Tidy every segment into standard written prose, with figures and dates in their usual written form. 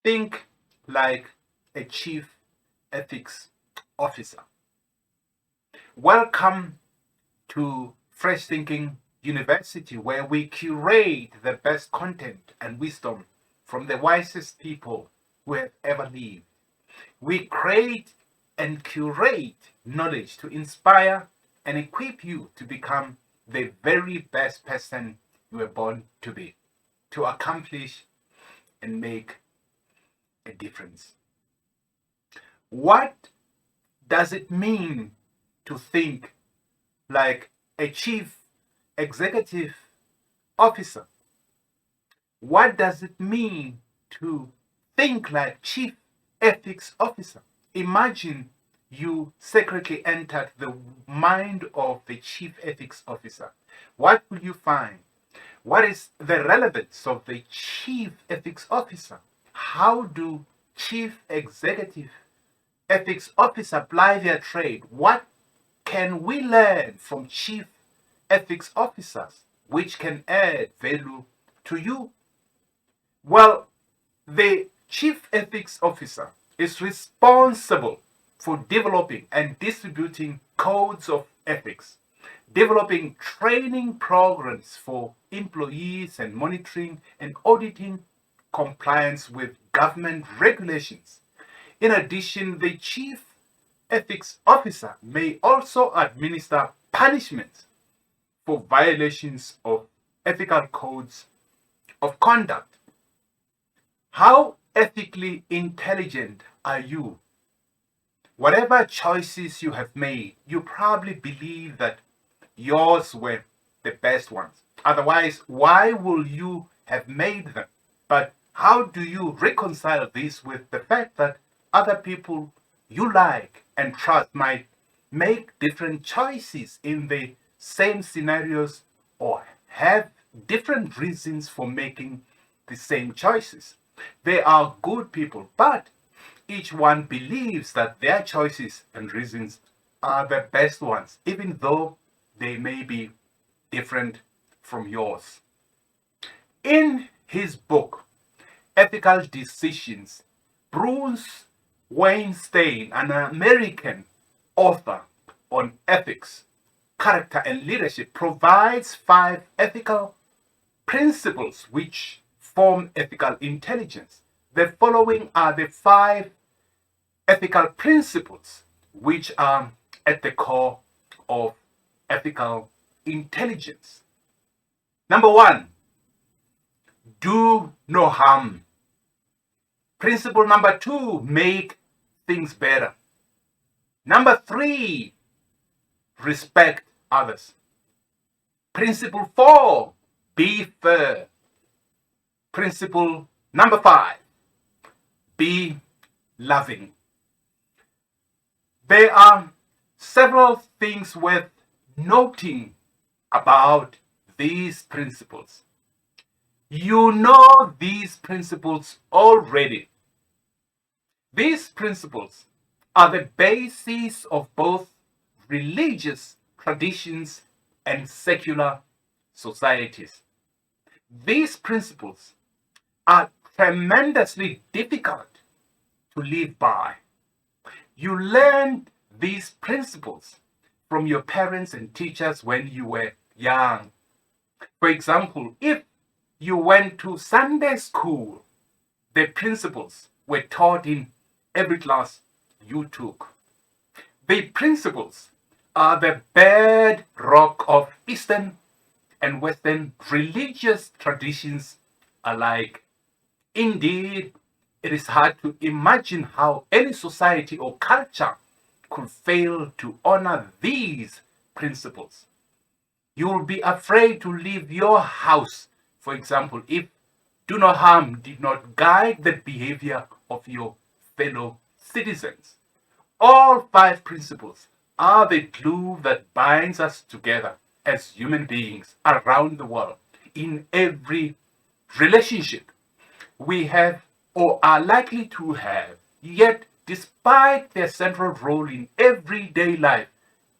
Think like a chief ethics officer. Welcome to Fresh Thinking University, where we curate the best content and wisdom from the wisest people who have ever lived. We create and curate knowledge to inspire and equip you to become the very best person you were born to be, to accomplish and make a difference. What does it mean to think like a chief executive officer? What does it mean to think like chief ethics officer? Imagine you secretly entered the mind of the chief ethics officer. What will you find? What is the relevance of the chief ethics officer? How do chief executive ethics officers apply their trade? What can we learn from chief ethics officers which can add value to you? Well, the chief ethics officer is responsible for developing and distributing codes of ethics, developing training programs for employees, and monitoring and auditing compliance with government regulations. In addition, the chief ethics officer may also administer punishments for violations of ethical codes of conduct. How ethically intelligent are you? Whatever choices you have made, you probably believe that yours were the best ones. Otherwise, why will you have made them? But how do you reconcile this with the fact that other people you like and trust might make different choices in the same scenarios or have different reasons for making the same choices? They are good people, but each one believes that their choices and reasons are the best ones, even though they may be different from yours. In his book, Ethical Decisions, Bruce Weinstein, an American author on ethics, character, and leadership, provides 5 ethical principles which form ethical intelligence. The following are the 5 ethical principles which are at the core of ethical intelligence. Number 1, do no harm. Principle number 2, make things better. Number 3, respect others. Principle 4, be fair. Principle number 5, be loving. There are several things worth noting about these principles. You know these principles already. These principles are the basis of both religious traditions and secular societies. These principles are tremendously difficult to live by. You learned these principles from your parents and teachers when you were young. For example, if you went to Sunday school, the principles were taught in every class you took. The principles are the bedrock of Eastern and Western religious traditions alike. Indeed, it is hard to imagine how any society or culture could fail to honor these principles. You will be afraid to leave your house, for example, if do no harm did not guide the behavior of your fellow citizens. All 5 principles are the glue that binds us together as human beings around the world. In every relationship we have or are likely to have, yet despite their central role in everyday life,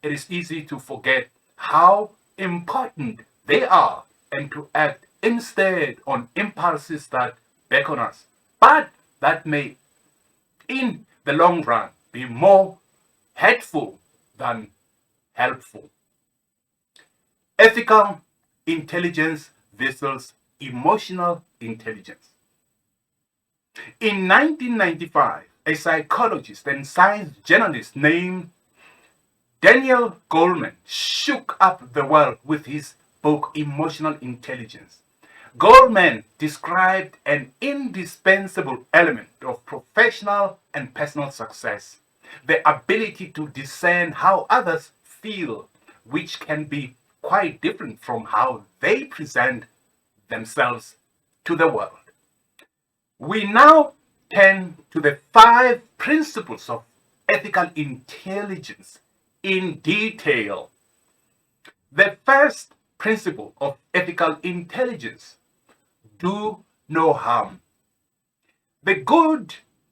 it is easy to forget how important they are and to act instead on impulses that beckon us. But that may, in the long run, be more hurtful than helpful. Ethical intelligence versus emotional intelligence. In 1995, a psychologist and science journalist named Daniel Goleman shook up the world with his book Emotional Intelligence. Goleman described an indispensable element of professional and personal success, the ability to discern how others feel, which can be quite different from how they present themselves to the world. We now turn to the 5 principles of ethical intelligence in detail. The first principle of ethical intelligence: do no harm. The good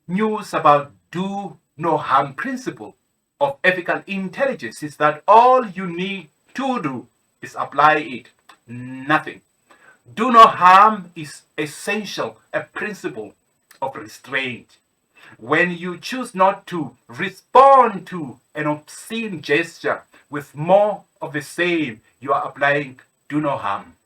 news about do no harm principle of ethical intelligence is that all you need to do is apply it. Nothing. Do no harm is essential, a principle of restraint. When you choose not to respond to an obscene gesture with more of the same, you are applying do no harm.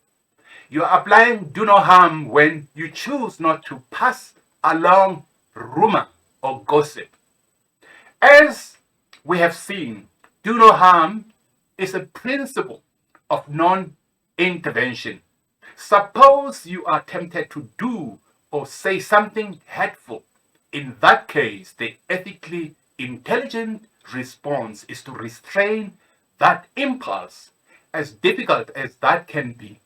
You are applying do no harm when you choose not to pass along rumor or gossip. As we have seen, do no harm is a principle of non-intervention. Suppose you are tempted to do or say something hurtful. In that case, the ethically intelligent response is to restrain that impulse, as difficult as that can be.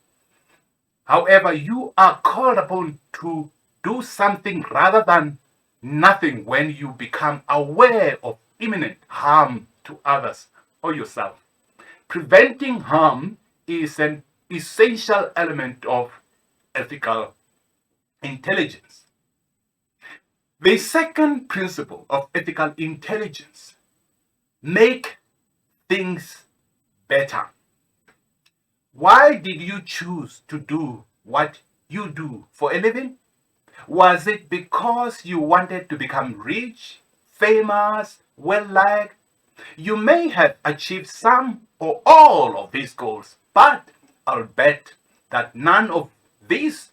However, you are called upon to do something rather than nothing when you become aware of imminent harm to others or yourself. Preventing harm is an essential element of ethical intelligence. The second principle of ethical intelligence: make things better. Why did you choose to do what you do for a living? Was it because you wanted to become rich, famous, well-liked? You may have achieved some or all of these goals, but I'll bet that none of these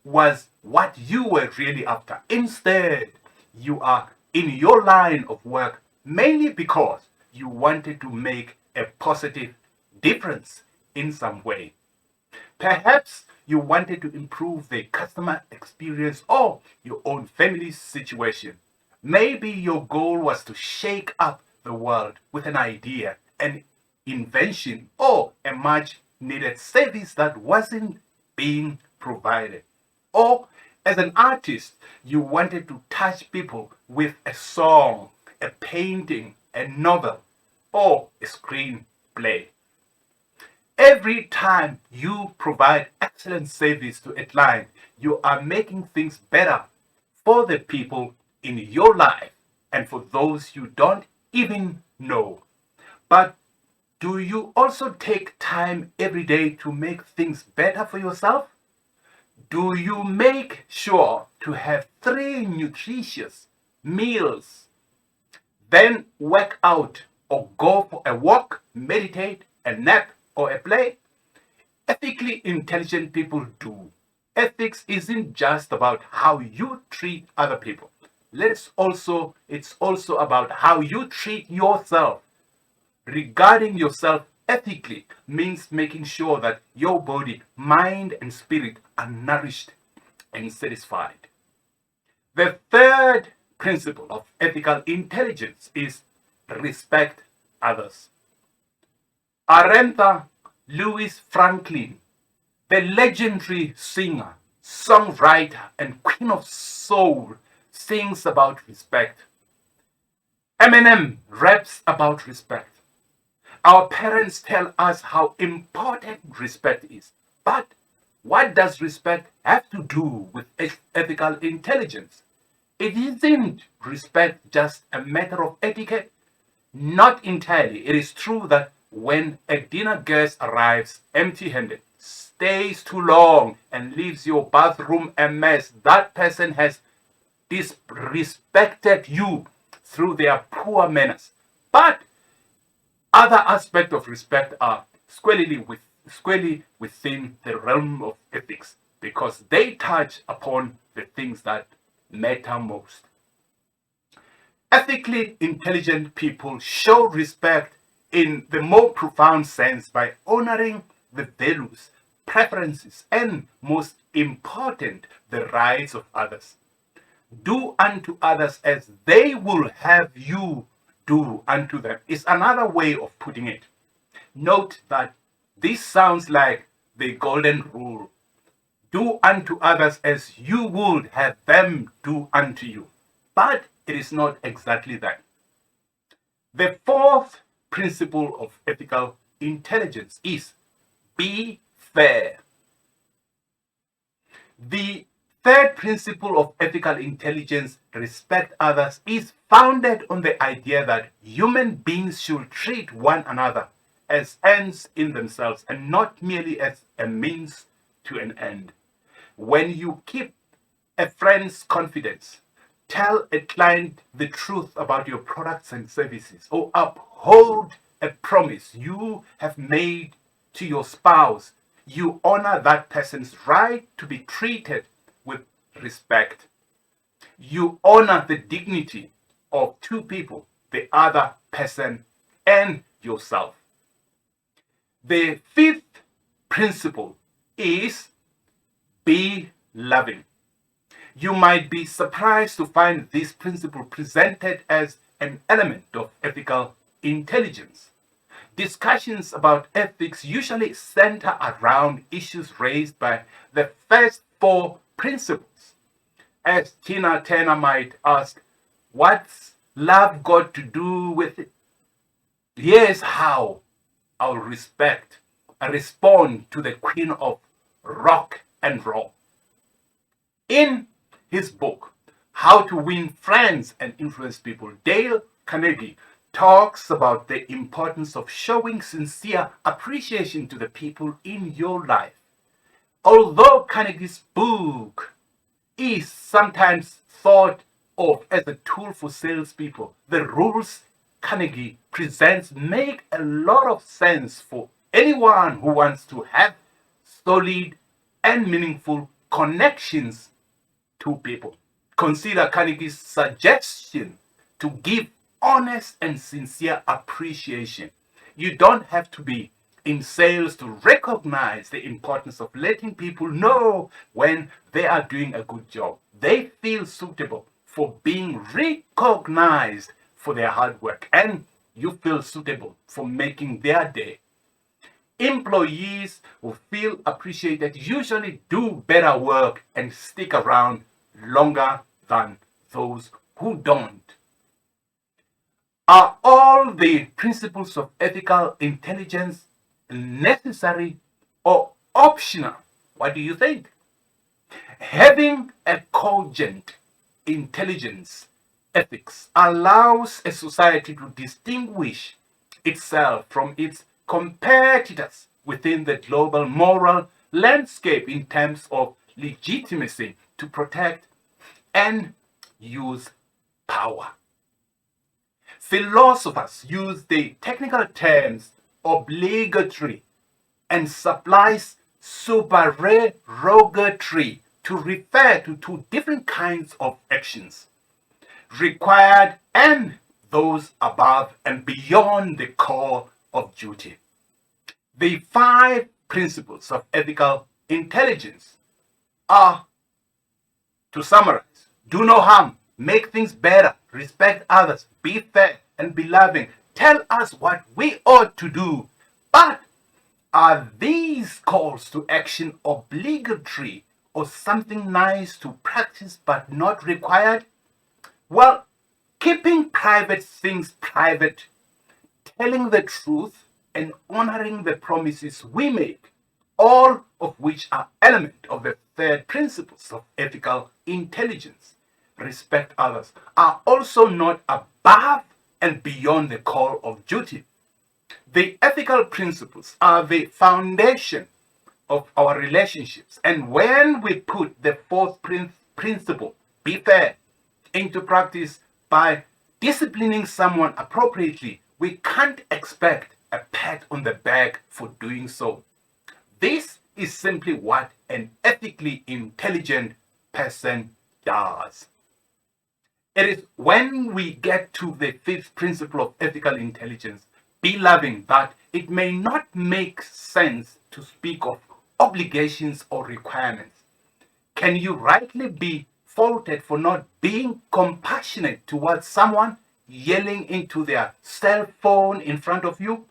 was what you were really after. Instead, you are in your line of work mainly because you wanted to make a positive difference in some way. Perhaps you wanted to improve the customer experience or your own family situation. Maybe your goal was to shake up the world with an idea, an invention, or a much needed service that wasn't being provided. Or as an artist, you wanted to touch people with a song, a painting, a novel, or a screenplay. Every time you provide excellent service to a client, you are making things better for the people in your life and for those you don't even know. But do you also take time every day to make things better for yourself? Do you make sure to have 3 nutritious meals, then work out or go for a walk, meditate, a nap, or a play? Ethically intelligent people do. Ethics isn't just about how you treat other people. It's also about how you treat yourself. Regarding yourself ethically means making sure that your body, mind, and spirit are nourished and satisfied. The third principle of ethical intelligence is respect others. Aretha Louise Franklin, the legendary singer, songwriter, and queen of soul, sings about respect. Eminem raps about respect. Our parents tell us how important respect is. But what does respect have to do with ethical intelligence? It isn't respect just a matter of etiquette? Not entirely. It is true that when a dinner guest arrives empty-handed, stays too long, and leaves your bathroom a mess, that person has disrespected you through their poor manners. But other aspects of respect are squarely within the realm of ethics because they touch upon the things that matter most. Ethically intelligent people show respect in the more profound sense by honoring the values, preferences, and most important, the rights of others. Do unto others as they will have you do unto them is another way of putting it. Note that this sounds like the golden rule. Do unto others as you would have them do unto you. But it is not exactly that. The fourth principle of ethical intelligence is be fair. The third principle of ethical intelligence, respect others, is founded on the idea that human beings should treat one another as ends in themselves and not merely as a means to an end. When you keep a friend's confidence, tell a client the truth about your products and services, or uphold a promise you have made to your spouse, you honor that person's right to be treated with respect. You honor the dignity of two people, the other person and yourself. The fifth principle is be loving. You might be surprised to find this principle presented as an element of ethical intelligence. Discussions about ethics usually center around issues raised by the first four principles. As Tina Turner might ask, what's love got to do with it? Here's how I'll respond to the queen of rock and roll. In his book, How to Win Friends and Influence People, Dale Carnegie talks about the importance of showing sincere appreciation to the people in your life. Although Carnegie's book is sometimes thought of as a tool for salespeople, the rules Carnegie presents make a lot of sense for anyone who wants to have solid and meaningful connections to people. Consider Carnegie's suggestion to give honest and sincere appreciation. You don't have to be in sales to recognize the importance of letting people know when they are doing a good job. They feel suitable for being recognized for their hard work, and you feel suitable for making their day. Employees who feel appreciated usually do better work and stick around longer than those who don't. Are all the principles of ethical intelligence necessary or optional? What do you think? Having a cogent intelligence ethics allows a society to distinguish itself from its competitors within the global moral landscape in terms of legitimacy to protect and use power. Philosophers use the technical terms obligatory and supplies supererogatory to refer to two different kinds of actions, required and those above and beyond the call of duty. The 5 principles of ethical intelligence are, to summarize, do no harm, make things better, respect others, be fair, and be loving. Tell us what we ought to do. But are these calls to action obligatory or something nice to practice but not required? Well, keeping private things private, telling the truth, and honoring the promises we make, all of which are elements of the third principles of ethical intelligence, respect others, are also not above and beyond the call of duty. The ethical principles are the foundation of our relationships. And when we put the fourth principle, be fair, into practice by disciplining someone appropriately, we can't expect a pat on the back for doing so. This is simply what an ethically intelligent person does. It is when we get to the fifth principle of ethical intelligence, be loving, that it may not make sense to speak of obligations or requirements. Can you rightly be faulted for not being compassionate towards someone yelling into their cell phone in front of you?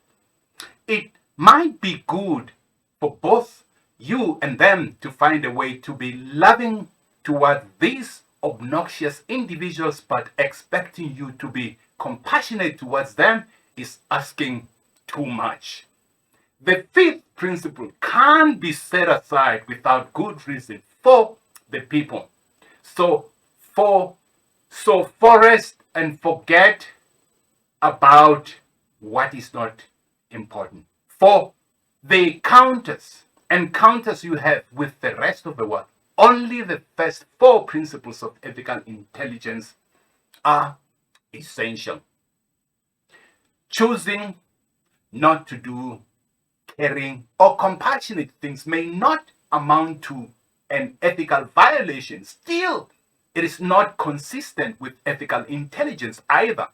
It might be good for both you and them to find a way to be loving towards these obnoxious individuals, but expecting you to be compassionate towards them is asking too much. The fifth principle can't be set aside without good reason for the people. So forest and forget about what is not important. For the encounters you have with the rest of the world, only the first four principles of ethical intelligence are essential. Choosing not to do caring or compassionate things may not amount to an ethical violation. Still, it is not consistent with ethical intelligence either.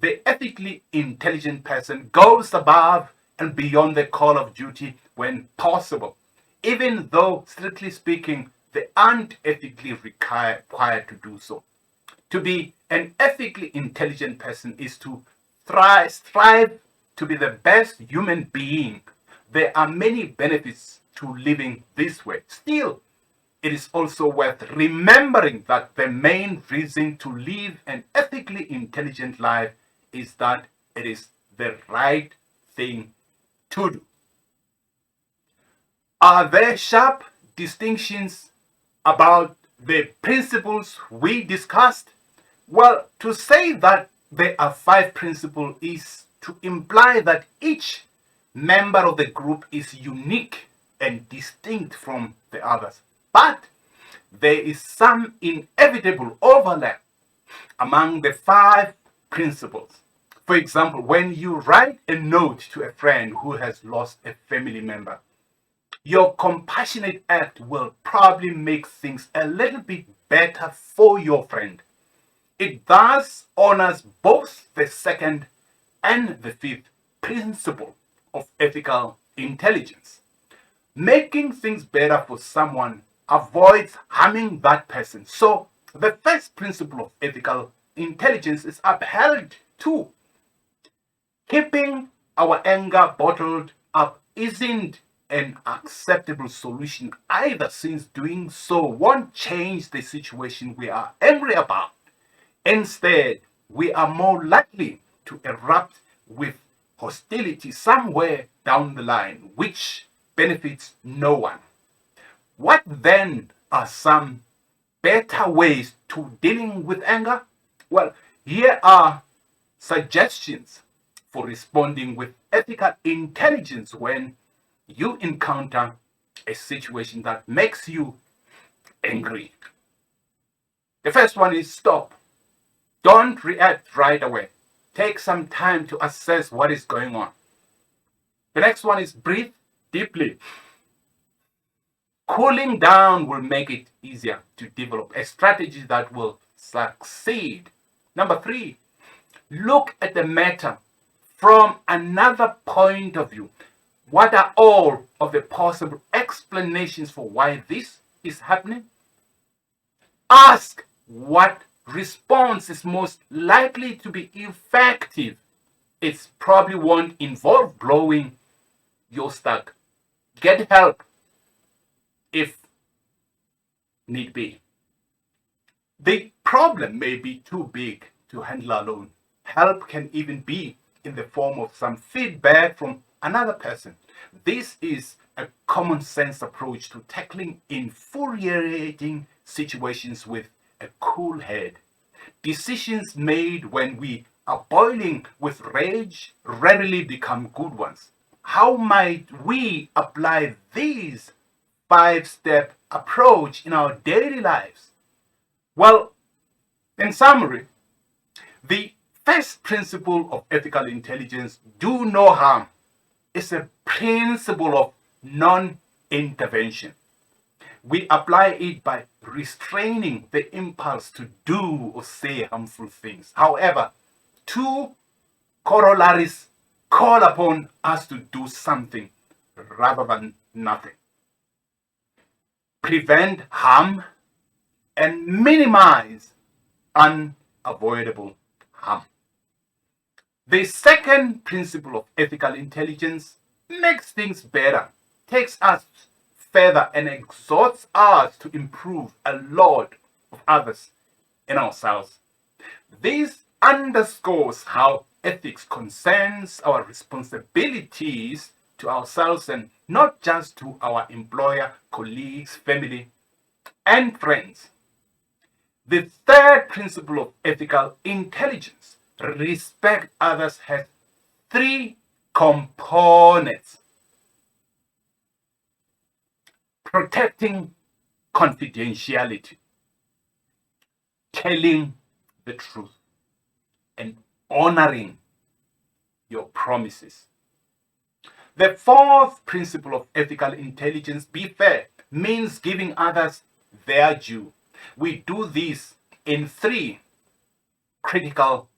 The ethically intelligent person goes above and beyond the call of duty when possible, even though, strictly speaking, they aren't ethically required to do so. To be an ethically intelligent person is to strive to be the best human being. There are many benefits to living this way. Still, it is also worth remembering that the main reason to live an ethically intelligent life is that it is the right thing to do. Are there sharp distinctions about the principles we discussed? Well, to say that there are five principles is to imply that each member of the group is unique and distinct from the others. But there is some inevitable overlap among the five principles. For example, when you write a note to a friend who has lost a family member, your compassionate act will probably make things a little bit better for your friend. It thus honors both the second and the fifth principle of ethical intelligence. Making things better for someone avoids harming that person. So, the first principle of ethical intelligence is upheld too. Keeping our anger bottled up isn't an acceptable solution either, since doing so won't change the situation we are angry about. Instead, we are more likely to erupt with hostility somewhere down the line, which benefits no one. What then are some better ways to dealing with anger? Well, here are suggestions for responding with ethical intelligence when you encounter a situation that makes you angry. The first one is stop. Don't react right away. Take some time to assess what is going on. The next one is breathe deeply. Cooling down will make it easier to develop a strategy that will succeed. Number three, look at the matter from another point of view. What are all of the possible explanations for why this is happening? Ask what response is most likely to be effective. It probably won't involve blowing your stack. Get help if need be. The problem may be too big to handle alone. Help can even be in the form of some feedback from another person. This is a common sense approach to tackling infuriating situations with a cool head. Decisions made when we are boiling with rage rarely become good ones. How might we apply these five-step approach in our daily lives? Well, In summary, the first principle of ethical intelligence, do no harm, is a principle of non-intervention. We apply it by restraining the impulse to do or say harmful things. However, two corollaries call upon us to do something rather than nothing. Prevent harm and minimize unavoidable harm. The second principle of ethical intelligence makes things better, takes us further, and exhorts us to improve a lot of others and ourselves. This underscores how ethics concerns our responsibilities to ourselves and not just to our employer, colleagues, family, and friends. The third principle of ethical intelligence, respect others, has three components: protecting confidentiality, telling the truth, and honoring your promises. The fourth principle of ethical intelligence, be fair, means giving others their due. We do this in three critical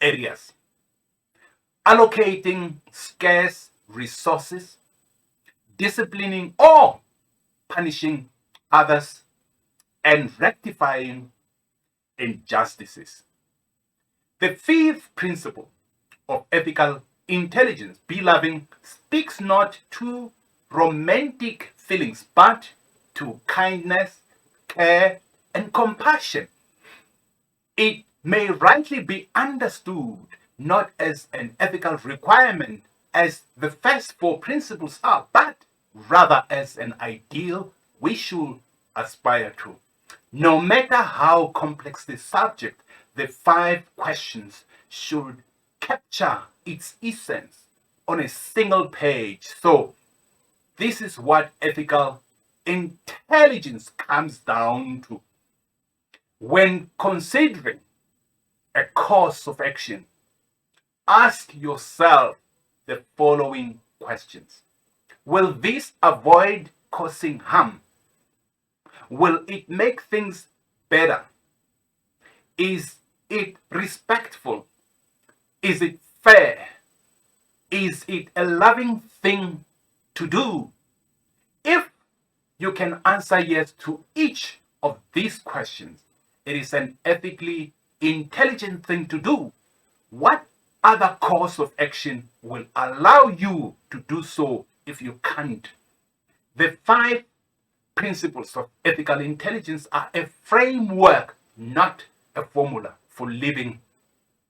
areas: allocating scarce resources, disciplining or punishing others, and rectifying injustices. The fifth principle of ethical intelligence, be loving, speaks not to romantic feelings but to kindness, care, and compassion. It may rightly be understood not as an ethical requirement as the first four principles are, but rather as an ideal we should aspire to. No matter how complex the subject, the five questions should capture its essence on a single page. So, this is what ethical intelligence comes down to. When considering a course of action, ask yourself the following questions: will this avoid causing harm? Will it make things better? Is it respectful? Is it fair? Is it a loving thing to do? If you can answer yes to each of these questions, it is an ethically intelligent thing to do. What other course of action will allow you to do so if you can't? The five principles of ethical intelligence are a framework, not a formula, for living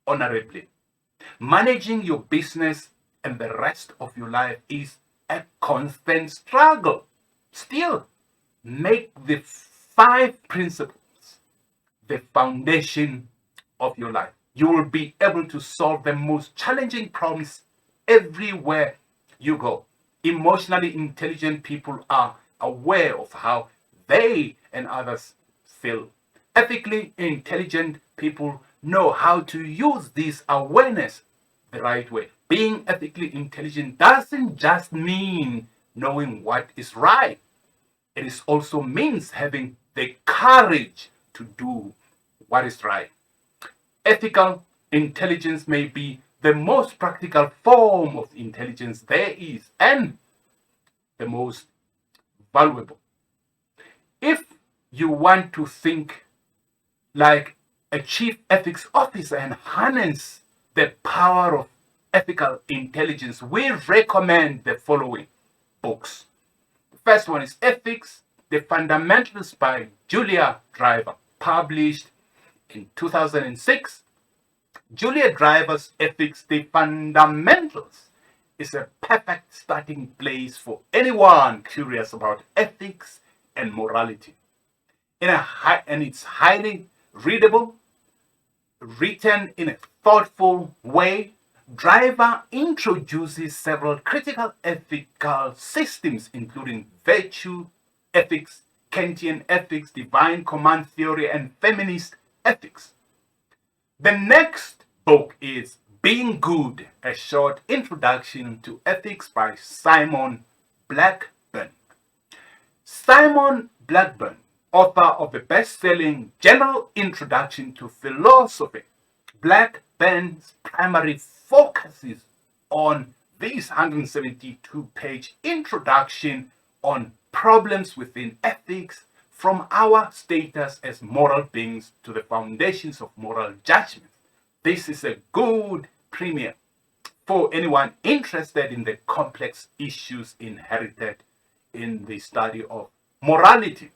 honorably. Managing your business and the rest of your life is a constant struggle. Still, make the five principles the foundation of your life. You will be able to solve the most challenging problems everywhere you go. Emotionally intelligent people are aware of how they and others feel. Ethically intelligent people know how to use this awareness the right way. Being ethically intelligent doesn't just mean knowing what is right. It also means having the courage to do what is right. Ethical intelligence may be the most practical form of intelligence there is, and the most valuable. If you want to think like a chief ethics officer and harness the power of ethical intelligence, we recommend the following books. The first one is Ethics, The Fundamentals by Julia Driver, published in 2006. Julia Driver's Ethics, The Fundamentals is a perfect starting place for anyone curious about ethics and morality. And it's highly readable, written in a thoughtful way. Driver introduces several critical ethical systems, including virtue ethics, Kantian ethics, divine command theory, and feminist ethics. The next book is Being Good, A Short Introduction to Ethics by Simon Blackburn. Simon Blackburn, author of the best-selling General Introduction to Philosophy. Blackburn's primary focuses on this 172-page introduction on problems within ethics, from our status as moral beings to the foundations of moral judgment. This is a good primer for anyone interested in the complex issues inherited in the study of morality.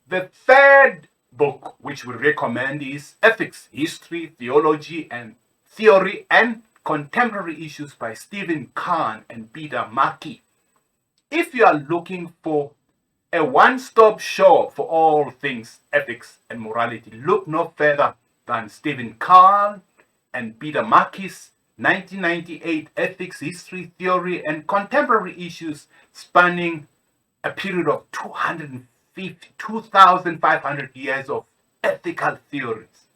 The third book which we recommend is Ethics, History, Theology, and Theory and Contemporary Issues by Stephen Kahn and Peter Markey. If you are looking for a one-stop shop for all things ethics and morality, look no further than Stephen Kahn and Peter Markey's 1998 Ethics, History, Theory, and Contemporary Issues, spanning a period of 2,500 years of ethical theories.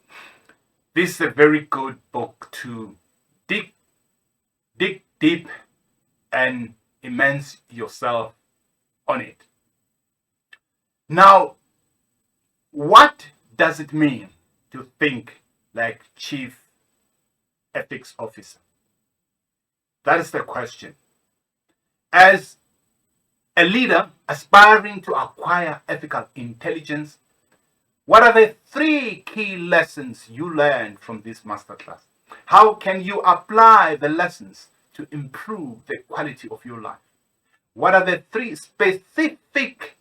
This is a very good book to dig deep and immerse yourself on it. Now, what does it mean to think like Chief Ethics Officer? That is the question. As a leader aspiring to acquire ethical intelligence, what are the 3 key lessons you learned from this masterclass? How can you apply the lessons to improve the quality of your life? What are the 3 specific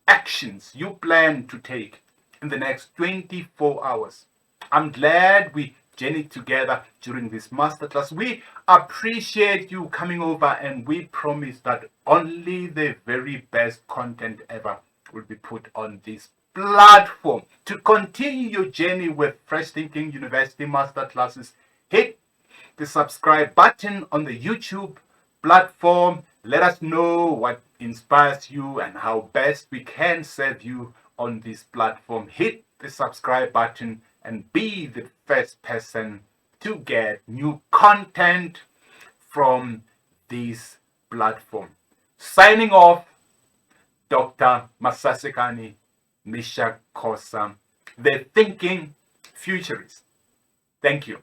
actions you plan to take in the next 24 hours? I'm glad we journeyed together during this masterclass. We appreciate you coming over, and we promise that only the very best content ever will be put on this platform. To continue your journey with Fresh Thinking University masterclasses, hit the subscribe button on the YouTube platform. Let us know what inspires you and how best we can serve you on this platform. Hit the subscribe button and be the first person to get new content from this platform. Signing off, Dr. Masasekane Misha Kosa, the Thinking Futurist. Thank you.